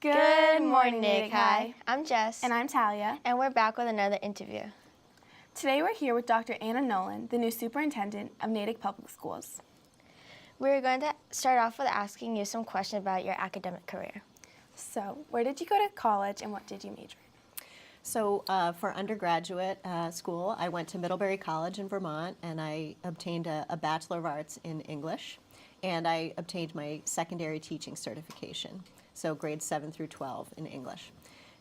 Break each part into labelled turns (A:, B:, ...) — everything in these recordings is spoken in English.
A: Good morning, Natick High.
B: I'm Jess.
A: And I'm Talia.
B: And we're back with another interview.
A: Today we're here with Dr. Anna Nolin, the new superintendent of Natick Public Schools.
B: We're going to start off with asking you some questions about your academic career.
A: So, where did you go to college and what did you major in?
C: So for undergraduate school, I went to Middlebury College in Vermont, and I obtained a Bachelor of Arts in English, and I obtained my secondary teaching certification, so grades 7 through 12 in English.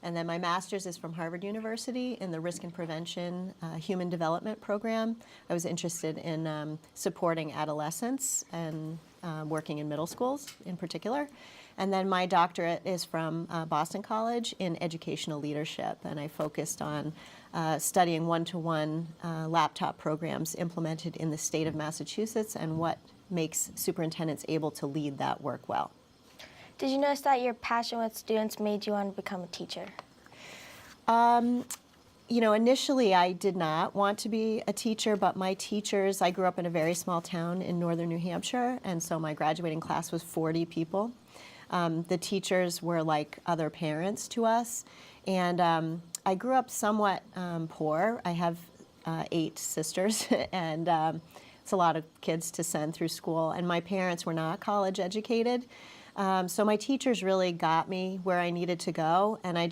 C: And then my master's is from Harvard University in the Risk and Prevention Human Development Program. I was interested in supporting adolescents and working in middle schools in particular. And then my doctorate is from Boston College in educational leadership, and I focused on studying one-to-one laptop programs implemented in the state of Massachusetts and what makes superintendents able to lead that work well.
B: Did you notice that your passion with students made you want to become a teacher?
C: You know, initially I did not want to be a teacher, but my teachers, I grew up in a very small town in northern New Hampshire, and so my graduating class was 40 people. The teachers were like other parents to us, and I grew up somewhat poor. I have 8 sisters, and it's a lot of kids to send through school, and my parents were not college educated. So my teachers really got me where I needed to go, and I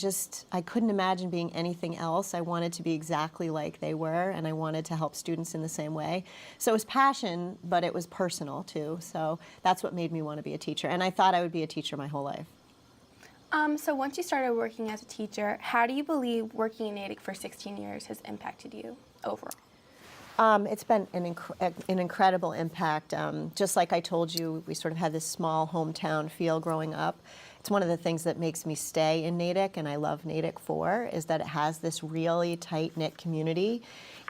C: couldn't imagine being anything else. I wanted to be exactly like they were, and I wanted to help students in the same way. So it was passion, but it was personal too. So that's what made me want to be a teacher, and I thought I would be a teacher my whole life.
A: So once you started working as a teacher, how do you believe working in Natick for 16 years has impacted you overall?
C: It's been an incredible impact. Just like I told you, we sort of had this small hometown feel growing up. It's one of the things that makes me stay in Natick, and I love Natick for, is that it has this really tight-knit community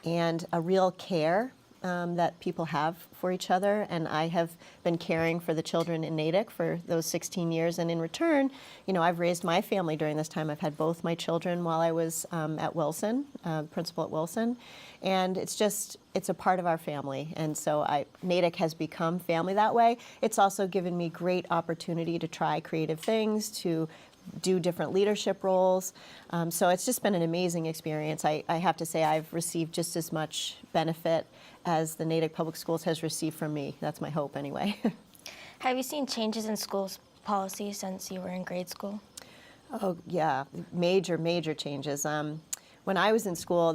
C: and a real care that people have for each other. And I have been caring for the children in Natick for those 16 years. And in return, you know, I've raised my family during this time. I've had both my children while I was at Wilson, principal at Wilson. And it's a part of our family. And so Natick has become family that way. It's also given me great opportunity to try creative things, to do different leadership roles. So it's just been an amazing experience. I have to say I've received just as much benefit as the Natick Public Schools has received from me. That's my hope anyway.
B: Have you seen changes in schools policy since you were in grade school?
C: Oh yeah, major changes. When I was in school,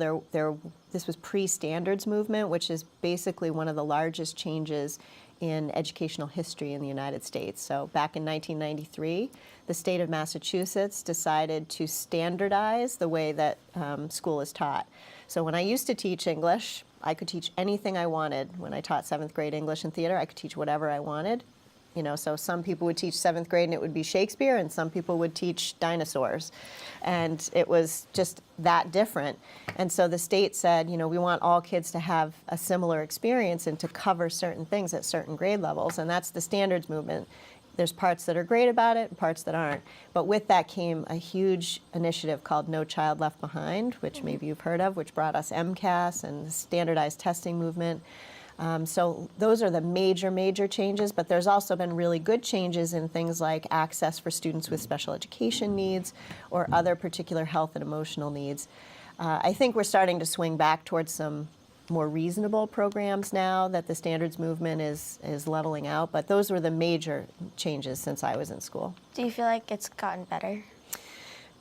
C: this was pre-standards movement, which is basically one of the largest changes in educational history in the United States. So back in 1993, the state of Massachusetts decided to standardize the way that school is taught. So when I used to teach English, I could teach anything I wanted. When I taught 7th grade English and theater, I could teach whatever I wanted. You know, so some people would teach 7th grade and it would be Shakespeare, and some people would teach dinosaurs. And it was just that different. And so the state said, you know, we want all kids to have a similar experience and to cover certain things at certain grade levels. And that's the standards movement. There's parts that are great about it and parts that aren't. But with that came a huge initiative called No Child Left Behind, which maybe you've heard of, which brought us MCAS and the standardized testing movement. So those are the major changes, but there's also been really good changes in things like access for students with special education needs or other particular health and emotional needs. I think we're starting to swing back towards some more reasonable programs now that the standards movement is leveling out, but those were the major changes since I was in school.
B: Do you feel like it's gotten better?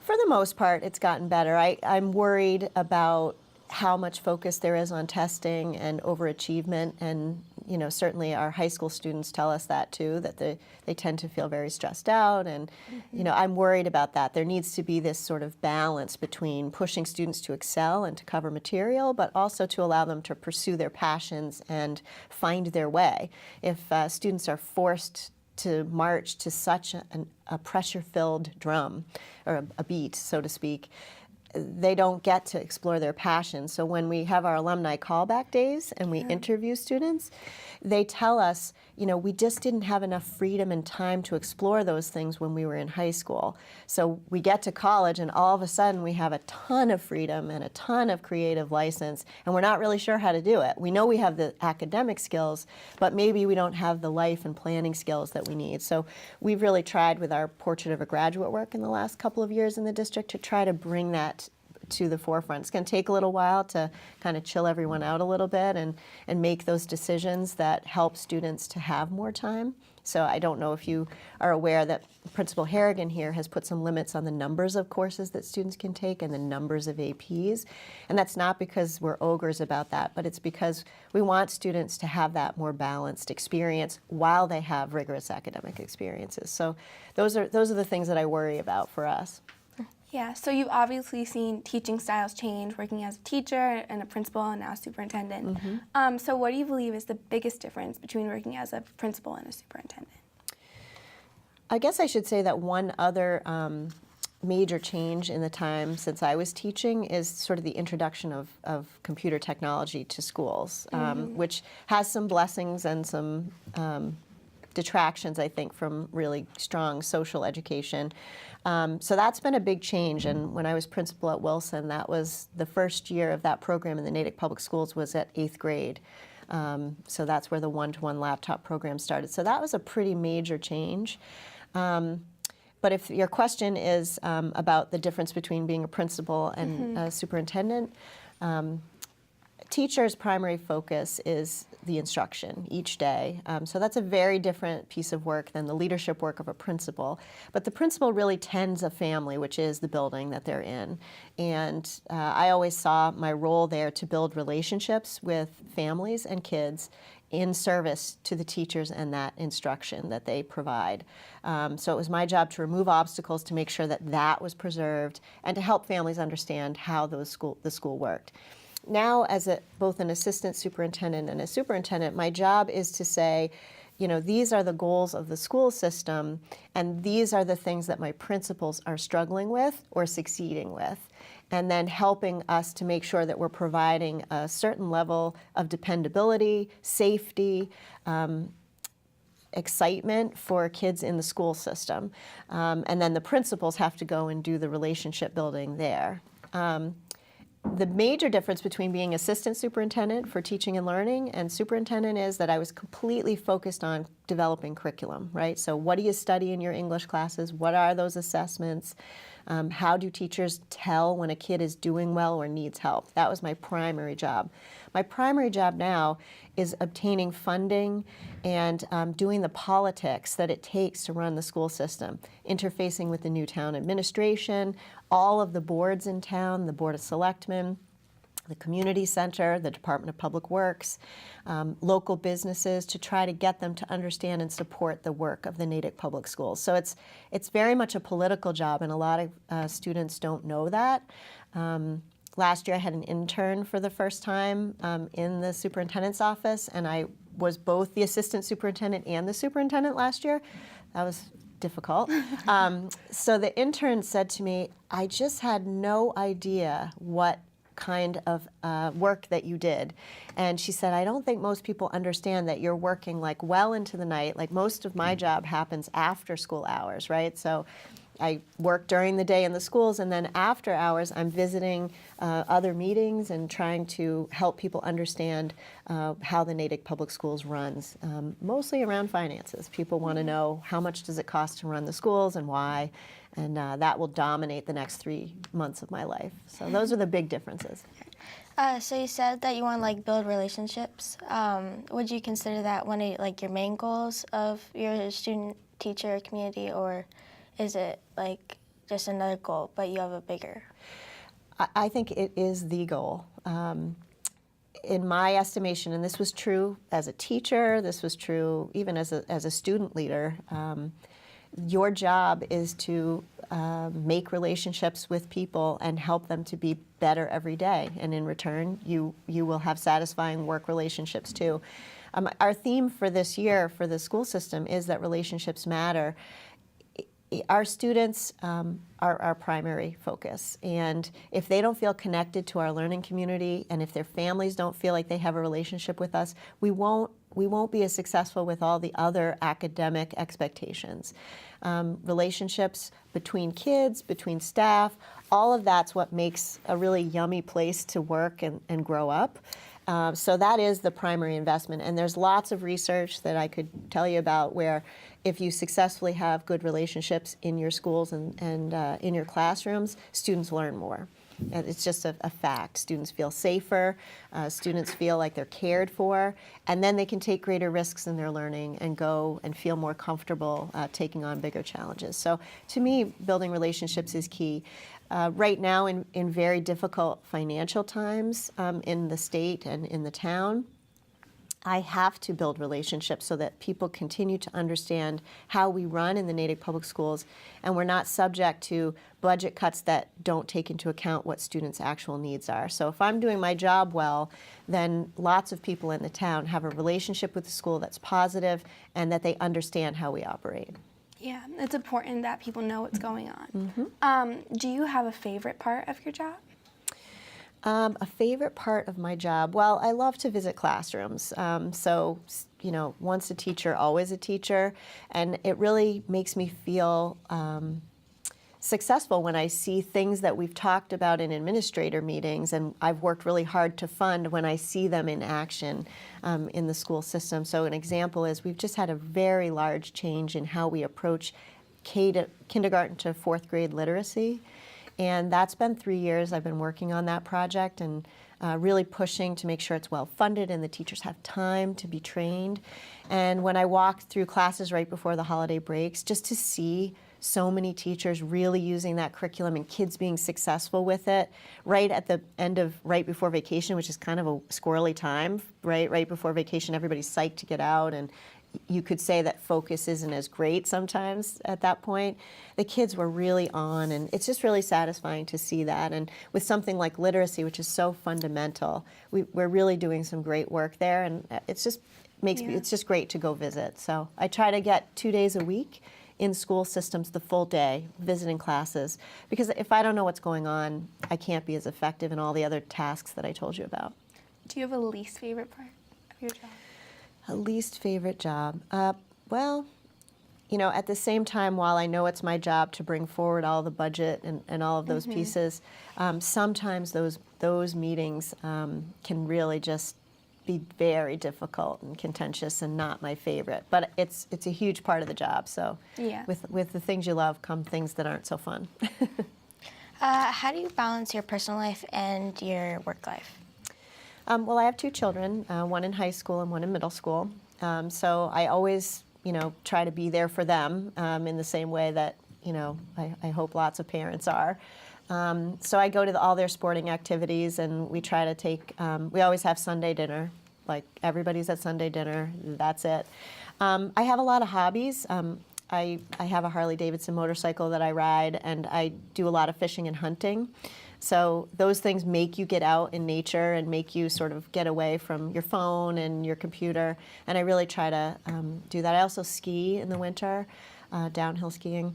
C: For the most part, it's gotten better. I'm worried about how much focus there is on testing and overachievement, and you know, certainly our high school students tell us that too, that they tend to feel very stressed out, and you know, I'm worried about that. There needs to be this sort of balance between pushing students to excel and to cover material, but also to allow them to pursue their passions and find their way. If students are forced to march to such a pressure-filled drum, or a beat, so to speak, they don't get to explore their passion. So when we have our alumni callback days and we interview students, they tell us, we just didn't have enough freedom and time to explore those things when we were in high school. So we get to college and all of a sudden we have a ton of freedom and a ton of creative license, and we're not really sure how to do it. We know we have the academic skills, but maybe we don't have the life and planning skills that we need. So we've really tried with our Portrait of a Graduate work in the last couple of years in the district to try to bring that to the forefront. It's going to take a little while to kind of chill everyone out a little bit and make those decisions that help students to have more time. So I don't know if you are aware that Principal Harrigan here has put some limits on the numbers of courses that students can take and the numbers of APs. And that's not because we're ogres about that, but it's because we want students to have that more balanced experience while they have rigorous academic experiences. So those are the things that I worry about for us.
A: Yeah, so you've obviously seen teaching styles change, working as a teacher and a principal and now a superintendent. So what do you believe is the biggest difference between working as a principal and a superintendent?
C: I guess I should say that one other major change in the time since I was teaching is sort of the introduction of computer technology to schools, which has some blessings and some detractions, I think, from really strong social education. So that's been a big change, and when I was principal at Wilson, that was the first year of that program in the Natick Public Schools was at 8th grade. So that's where the one-to-one laptop program started. So that was a pretty major change. But if your question is about the difference between being a principal and a superintendent, teacher's primary focus is the instruction each day. So that's a very different piece of work than the leadership work of a principal. But the principal really tends a family, which is the building that they're in. And I always saw my role there to build relationships with families and kids in service to the teachers and that instruction that they provide. So it was my job to remove obstacles to make sure that that was preserved and to help families understand how the school worked. Now, as both an assistant superintendent and a superintendent, my job is to say, these are the goals of the school system, and these are the things that my principals are struggling with or succeeding with, and then helping us to make sure that we're providing a certain level of dependability, safety, excitement for kids in the school system. And then the principals have to go and do the relationship building there. The major difference between being assistant superintendent for teaching and learning and superintendent is that I was completely focused on developing curriculum, right? So what do you study in your English classes? What are those assessments? How do teachers tell when a kid is doing well or needs help? That was my primary job. My primary job now is obtaining funding and doing the politics that it takes to run the school system, interfacing with the new town administration, all of the boards in town, the Board of Selectmen, the Community Center, the Department of Public Works, local businesses, to try to get them to understand and support the work of the Natick Public Schools. So it's very much a political job, and a lot of students don't know that. Last year I had an intern for the first time in the superintendent's office, and I was both the assistant superintendent and the superintendent last year. That was difficult. So the intern said to me, I just had no idea what kind of work that you did. And she said, I don't think most people understand that you're working like well into the night. Like most of my job happens after school hours, right? So I work during the day in the schools, and then after hours I'm visiting other meetings and trying to help people understand how the Natick Public Schools runs, mostly around finances. People want to know how much does it cost to run the schools and why, and that will dominate the next 3 months of my life. So those are the big differences.
B: So you said that you want to build relationships. Would you consider that one of your main goals of your student-teacher community, or is it just another goal, but you have a bigger?
C: I think it is the goal. In my estimation, and this was true as a teacher, this was true even as a student leader, your job is to make relationships with people and help them to be better every day. And in return, you will have satisfying work relationships too. Our theme for this year for the school system is that relationships matter. our students are our primary focus, and if they don't feel connected to our learning community, and if their families don't feel like they have a relationship with us, we won't be as successful with all the other academic expectations. Relationships between kids, between staff, all of that's what makes a really yummy place to work and grow up. So that is the primary investment, and there's lots of research that I could tell you about where if you successfully have good relationships in your schools and in your classrooms, students learn more. And it's just a fact. Students feel safer, students feel like they're cared for, and then they can take greater risks in their learning and go and feel more comfortable taking on bigger challenges. So to me, building relationships is key. Right now, in very difficult financial times in the state and in the town, I have to build relationships so that people continue to understand how we run in the Natick Public Schools, and we're not subject to budget cuts that don't take into account what students' actual needs are. So if I'm doing my job well, then lots of people in the town have a relationship with the school that's positive and that they understand how we operate.
A: Yeah, it's important that people know what's going on. Do you have a favorite part of your job?
C: A favorite part of my job? Well, I love to visit classrooms. So, you know, once a teacher, always a teacher. And it really makes me feel successful when I see things that we've talked about in administrator meetings and I've worked really hard to fund when I see them in action in the school system. So an example is we've just had a very large change in how we approach kindergarten to fourth grade literacy. And that's been 3 years I've been working on that project and really pushing to make sure it's well funded and the teachers have time to be trained. And when I walked through classes right before the holiday breaks, just to see so many teachers really using that curriculum and kids being successful with it right at the end of, right before vacation, which is kind of a squirrely time, right before vacation, everybody's psyched to get out, and you could say that focus isn't as great sometimes at that point. The kids were really on, and it's just really satisfying to see that. And with something like literacy, which is so fundamental, we're really doing some great work there, and it's just it's just great to go visit. So I try to get 2 days a week in school systems, the full day, visiting classes, because if I don't know what's going on, I can't be as effective in all the other tasks that I told you about.
A: Do you have a least favorite part of your job?
C: A least favorite job? Well, you know, at the same time, while I know it's my job to bring forward all the budget and all of those pieces, sometimes those meetings can really just be very difficult and contentious and not my favorite. But it's a huge part of the job. So with the things you love come things that aren't so fun.
B: How do you balance your personal life and your work life?
C: Well, I have 2 children, one in high school and one in middle school. So I always, you know, try to be there for them in the same way that, you know, I hope lots of parents are. So I go to all their sporting activities, and we try to take, we always have Sunday dinner. Like, everybody's at Sunday dinner, that's it. I have a lot of hobbies. I have a Harley-Davidson motorcycle that I ride, and I do a lot of fishing and hunting. So those things make you get out in nature and make you sort of get away from your phone and your computer. And I really try to do that. I also ski in the winter, downhill skiing.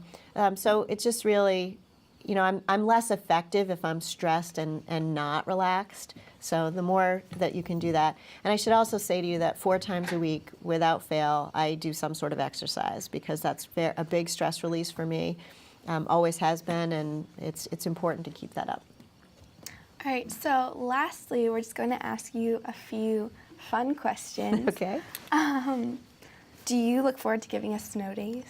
C: So it's just really, you know, I'm less effective if I'm stressed and not relaxed. So the more that you can do that. And I should also say to you that 4 times a week, without fail, I do some sort of exercise, because that's a big stress release for me. Always has been, and it's important to keep that up.
A: All right, so lastly, we're just going to ask you a few fun questions.
C: Okay.
A: Do you look forward to giving us snow days?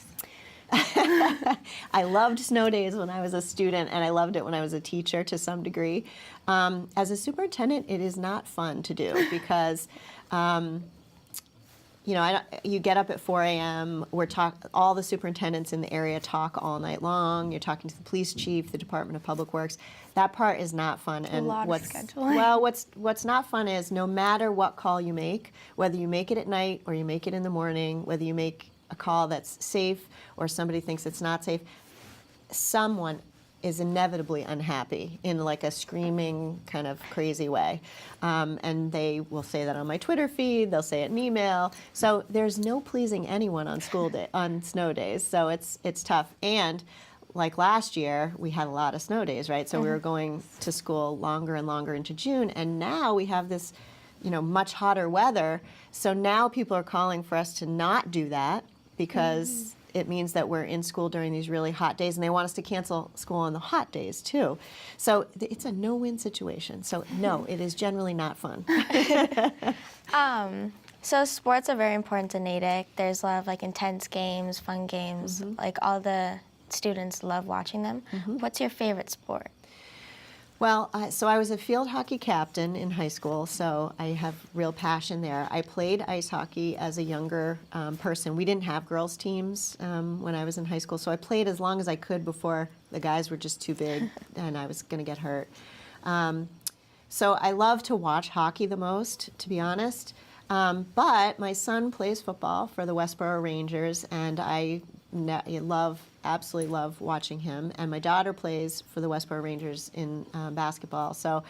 C: I loved snow days when I was a student, and I loved it when I was a teacher to some degree. As a superintendent, it is not fun to do because, you know, you get up at 4 a.m. All the superintendents in the area talk all night long. You're talking to the police chief, the Department of Public Works. That part is not fun.
A: And a lot of scheduling.
C: Well, what's not fun is no matter what call you make, whether you make it at night or you make it in the morning, whether you make a call that's safe or somebody thinks it's not safe, someone is inevitably unhappy in like a screaming kind of crazy way. And they will say that on my Twitter feed, they'll say it in email. So there's no pleasing anyone on on snow days. So it's tough. And like last year, we had a lot of snow days, right? So we were going to school longer and longer into June. And now we have this, much hotter weather. So now people are calling for us to not do that because it means that we're in school during these really hot days, and they want us to cancel school on the hot days too. So it's a no-win situation. So no, it is generally not fun.
B: So sports are very important to Natick. There's a lot of like intense games, fun games. Like all the students love watching them. What's your favorite sport?
C: Well, so I was a field hockey captain in high school, so I have real passion there. I played ice hockey as a younger person. We didn't have girls' teams when I was in high school, so I played as long as I could before the guys were just too big and I was going to get hurt. So I love to watch hockey the most, to be honest. But my son plays football for the Westboro Rangers, and I absolutely love watching him. And my daughter plays for the Westboro Rangers in basketball. So,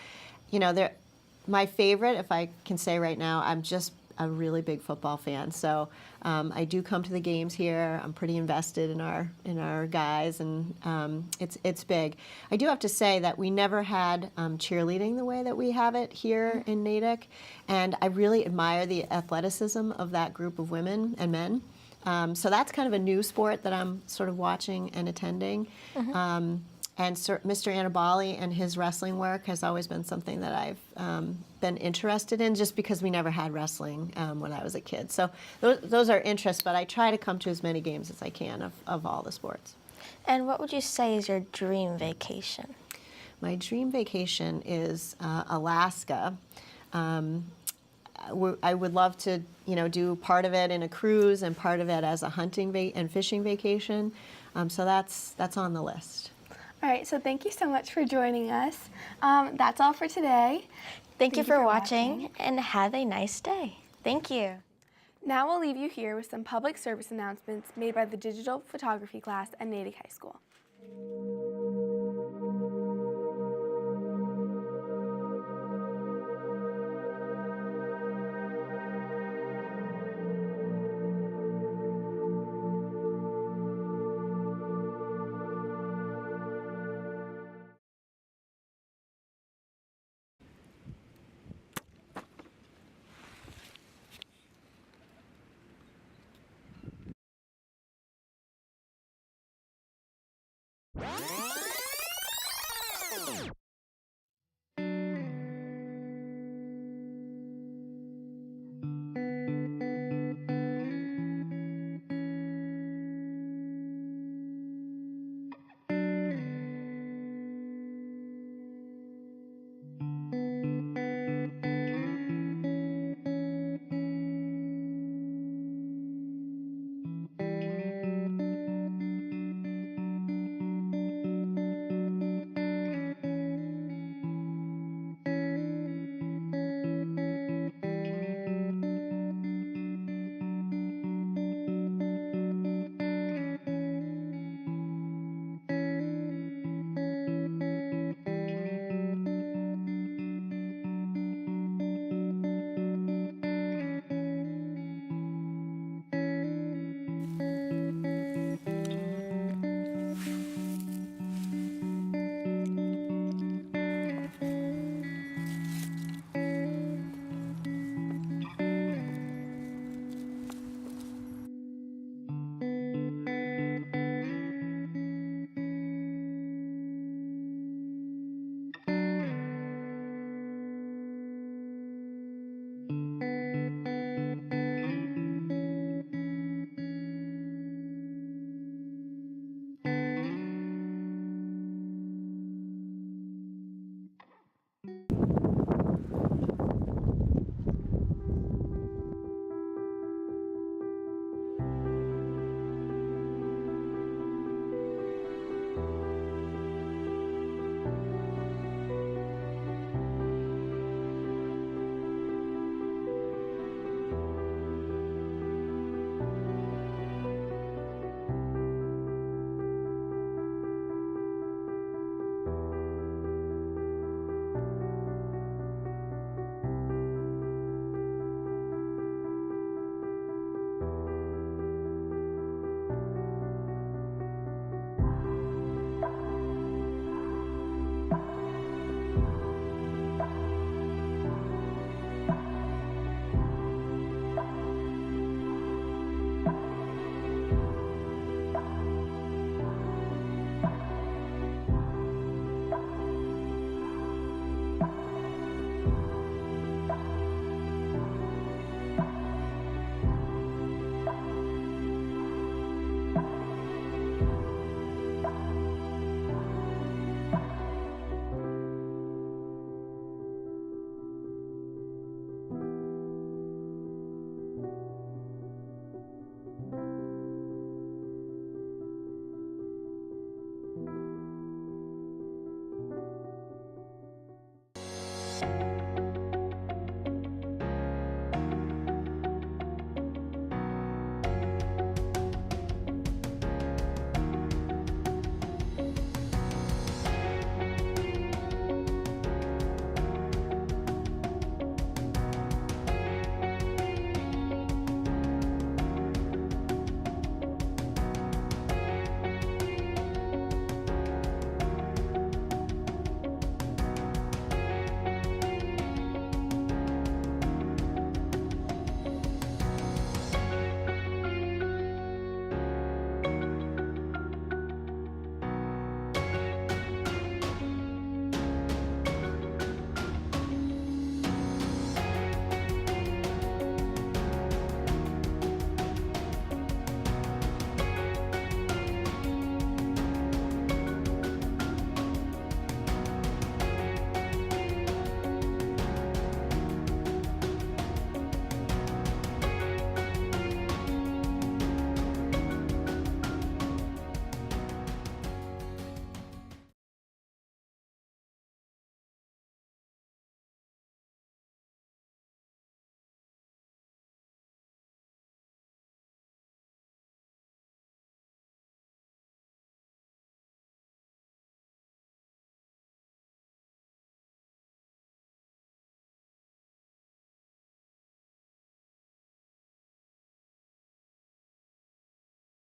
C: my favorite, if I can say right now, I'm just a really big football fan. So I do come to the games here. I'm pretty invested in our guys, and it's big. I do have to say that we never had cheerleading the way that we have it here in Natick, and I really admire the athleticism of that group of women and men. So that's kind of a new sport that I'm sort of watching and attending. And Mr. Annabali and his wrestling work has always been something that I've been interested in, just because we never had wrestling when I was a kid. So those are interests, but I try to come to as many games as I can of all the sports.
B: And what would you say is your dream vacation?
C: My dream vacation is Alaska. I would love to, do part of it in a cruise and part of it as a hunting and fishing vacation. So that's on the list.
A: All right, so thank you so much for joining us. That's all for today.
B: Thank you for watching, and have a nice day. Thank you.
A: Now we'll leave you here with some public service announcements made by the digital photography class at Natick High School.